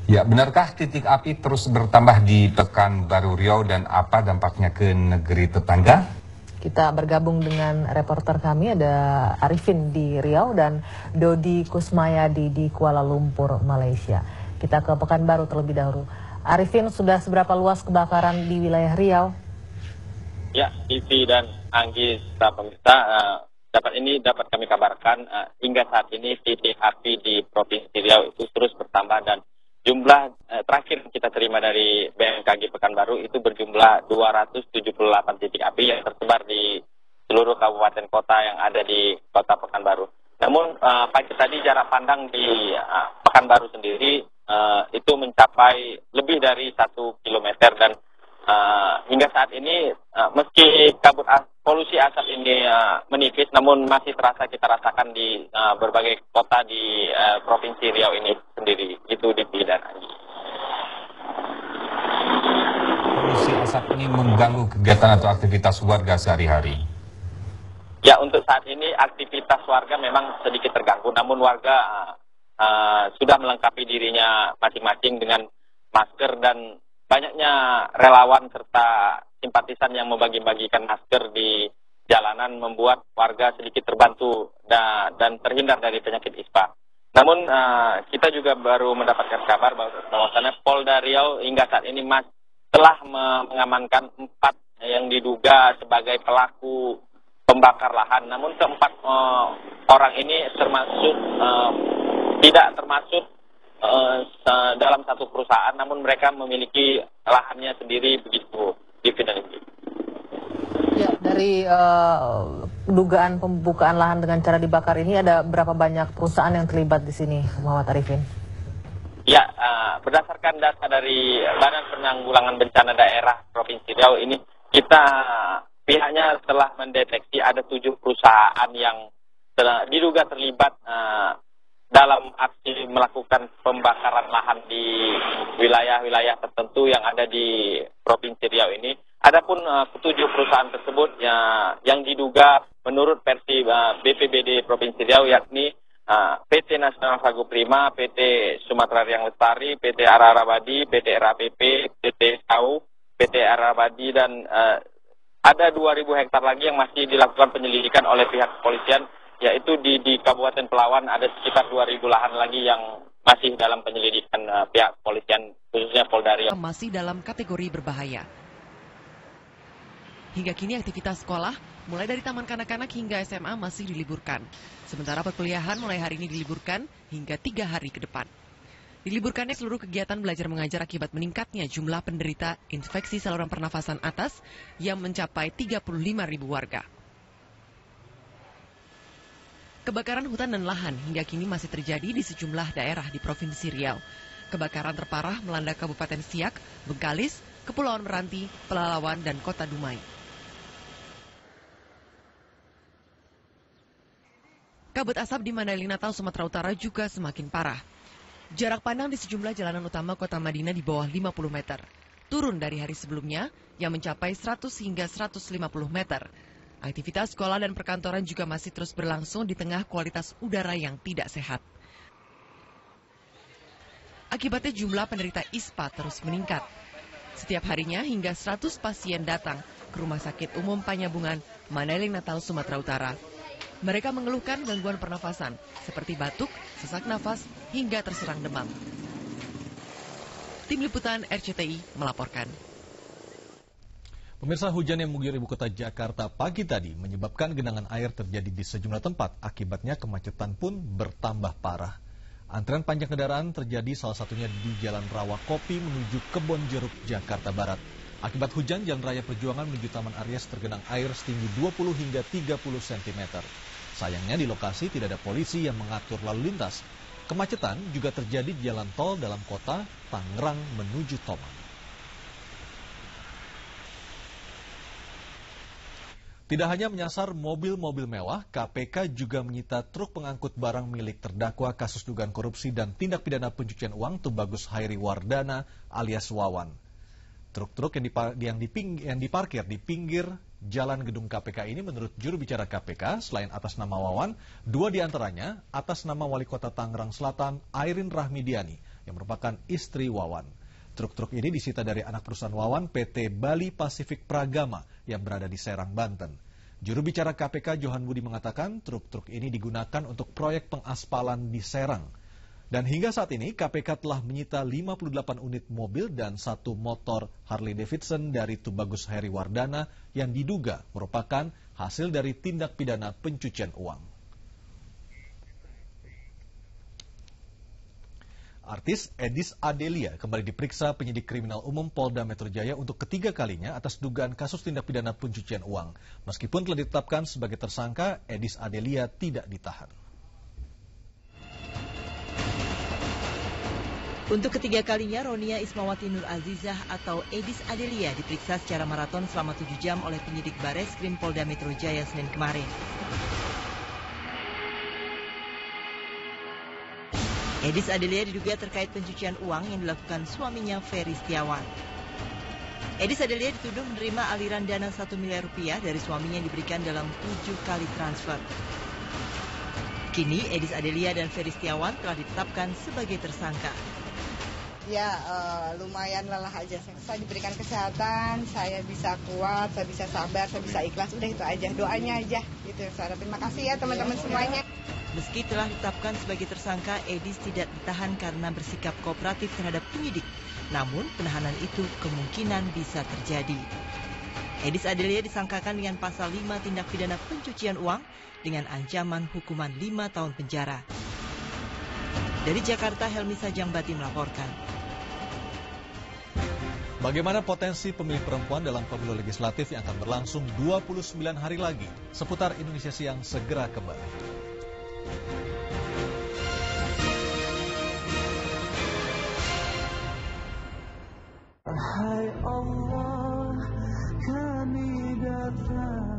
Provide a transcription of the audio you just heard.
Ya, benarkah titik api terus bertambah di Pekanbaru Riau dan apa dampaknya ke negeri tetangga? Kita bergabung dengan reporter kami, ada Arifin di Riau dan Dodi Kusmayadi di Kuala Lumpur, Malaysia. Kita ke Pekanbaru terlebih dahulu. Arifin, sudah seberapa luas kebakaran di wilayah Riau? Ya, Vivi dan Anggi, pemirsa, dapat kami kabarkan hingga saat ini titik api di Provinsi Riau itu terus bertambah dan jumlah terakhir kita terima dari BMKG Pekanbaru itu berjumlah 278 titik api yang tersebar di seluruh kabupaten kota yang ada di kota Pekanbaru. Namun pagi tadi jarak pandang di Pekanbaru sendiri itu mencapai lebih dari 1 kilometer dan hingga saat ini meski polusi asap ini menipis, namun masih kita rasakan di berbagai kota di Provinsi Riau ini sendiri. Itu di dan Anggi. Polusi asap ini mengganggu kegiatan atau aktivitas warga sehari-hari. Ya, untuk saat ini aktivitas warga memang sedikit terganggu, namun warga sudah melengkapi dirinya masing-masing dengan masker dan banyaknya relawan serta simpatisan yang membagi-bagikan masker di jalanan membuat warga sedikit terbantu dan terhindar dari penyakit ispa. Namun kita juga baru mendapatkan kabar bahwasannya Polda Riau hingga saat ini telah mengamankan 4 yang diduga sebagai pelaku pembakar lahan. Namun keempat orang ini tidak termasuk dalam satu perusahaan, namun mereka memiliki lahannya sendiri begitu. Ya, dari dugaan pembukaan lahan dengan cara dibakar ini ada berapa banyak perusahaan yang terlibat di sini, Muhammad Arifin? Ya, berdasarkan data dari Badan Penanggulangan Bencana Daerah Provinsi Riau ini, pihaknya telah mendeteksi ada 7 perusahaan yang diduga terlibat dalam aksi melakukan pembakaran lahan di wilayah-wilayah tertentu yang ada di Provinsi Riau ini. Adapun 7 perusahaan tersebut yang diduga menurut versi BPBD Provinsi Riau yakni PT Nasional Sagu Prima, PT Sumatera Riang Lestari, PT Ararabadi, PT RAPP, PT SAU, PT Ararabadi dan ada 2.000 hektar lagi yang masih dilakukan penyelidikan oleh pihak kepolisian, yaitu di Kabupaten Pelawan ada sekitar 2.000 lahan lagi yang masih dalam penyelidikan pihak kepolisian, khususnya Polda Riau. Masih dalam kategori berbahaya. Hingga kini aktivitas sekolah, mulai dari taman kanak-kanak hingga SMA masih diliburkan. Sementara perkuliahan mulai hari ini diliburkan hingga 3 hari ke depan. Diliburkannya seluruh kegiatan belajar mengajar akibat meningkatnya jumlah penderita infeksi saluran pernafasan atas yang mencapai 35.000 warga. Kebakaran hutan dan lahan hingga kini masih terjadi di sejumlah daerah di Provinsi Riau. Kebakaran terparah melanda Kabupaten Siak, Bengkalis, Kepulauan Meranti, Pelalawan, dan Kota Dumai. Kabut asap di Mandailing Natal, Sumatera Utara juga semakin parah. Jarak pandang di sejumlah jalanan utama Kota Madinah di bawah 50 meter. Turun dari hari sebelumnya yang mencapai 100 hingga 150 meter. Aktivitas sekolah dan perkantoran juga masih terus berlangsung di tengah kualitas udara yang tidak sehat. Akibatnya jumlah penderita ISPA terus meningkat. Setiap harinya hingga 100 pasien datang ke Rumah Sakit Umum Panyabungan, Mandailing Natal, Sumatera Utara. Mereka mengeluhkan gangguan pernafasan seperti batuk, sesak nafas, hingga terserang demam. Tim Liputan RCTI melaporkan. Pemirsa, hujan yang mengguyur ibu kota Jakarta pagi tadi menyebabkan genangan air terjadi di sejumlah tempat. Akibatnya kemacetan pun bertambah parah. Antrean panjang kendaraan terjadi salah satunya di Jalan Rawa Kopi menuju Kebon Jeruk, Jakarta Barat. Akibat hujan, Jalan Raya Perjuangan menuju Taman Aries tergenang air setinggi 20 hingga 30 cm. Sayangnya di lokasi tidak ada polisi yang mengatur lalu lintas. Kemacetan juga terjadi di jalan tol dalam kota Tangerang menuju Tomang. Tidak hanya menyasar mobil-mobil mewah, KPK juga menyita truk pengangkut barang milik terdakwa kasus dugaan korupsi dan tindak pidana pencucian uang Tubagus Hairi Wardana alias Wawan. Truk-truk yang diparkir di pinggir jalan gedung KPK ini menurut juru bicara KPK, selain atas nama Wawan, 2 diantaranya atas nama Wali Kota Tangerang Selatan, Airin Rahmidiani, yang merupakan istri Wawan. Truk-truk ini disita dari anak perusahaan Wawan PT Bali Pacific Pragama yang berada di Serang, Banten. Juru bicara KPK Johan Budi mengatakan truk-truk ini digunakan untuk proyek pengaspalan di Serang. Dan hingga saat ini KPK telah menyita 58 unit mobil dan 1 motor Harley Davidson dari Tubagus Heri Wardana yang diduga merupakan hasil dari tindak pidana pencucian uang. Artis Edis Adelia kembali diperiksa penyidik kriminal umum Polda Metro Jaya untuk ketiga kalinya atas dugaan kasus tindak pidana pencucian uang. Meskipun telah ditetapkan sebagai tersangka, Edis Adelia tidak ditahan. Untuk ketiga kalinya, Ronia Ismawati Nur Azizah atau Edis Adelia diperiksa secara maraton selama 7 jam oleh penyidik Bareskrim Polda Metro Jaya Senin kemarin. Edis Adelia diduga terkait pencucian uang yang dilakukan suaminya Ferry Setiawan. Edis Adelia dituduh menerima aliran dana 1 miliar rupiah dari suaminya yang diberikan dalam 7 kali transfer. Kini Edis Adelia dan Ferry Setiawan telah ditetapkan sebagai tersangka. Ya lumayan lelah aja. Saya diberikan kesehatan, saya bisa kuat, saya bisa sabar, saya bisa ikhlas. Udah itu aja, doanya aja gitu. Terima kasih ya teman-teman semuanya. Meski telah ditetapkan sebagai tersangka, Edis tidak ditahan karena bersikap kooperatif terhadap penyidik. Namun penahanan itu kemungkinan bisa terjadi. Edis Adelia disangkakan dengan pasal 5 tindak pidana pencucian uang dengan ancaman hukuman 5 tahun penjara. Dari Jakarta, Helmi Sajangbati melaporkan. Bagaimana potensi pemilih perempuan dalam pemilu legislatif yang akan berlangsung 29 hari lagi? Seputar Indonesia Siang segera kembali. Hai Allah, kami datang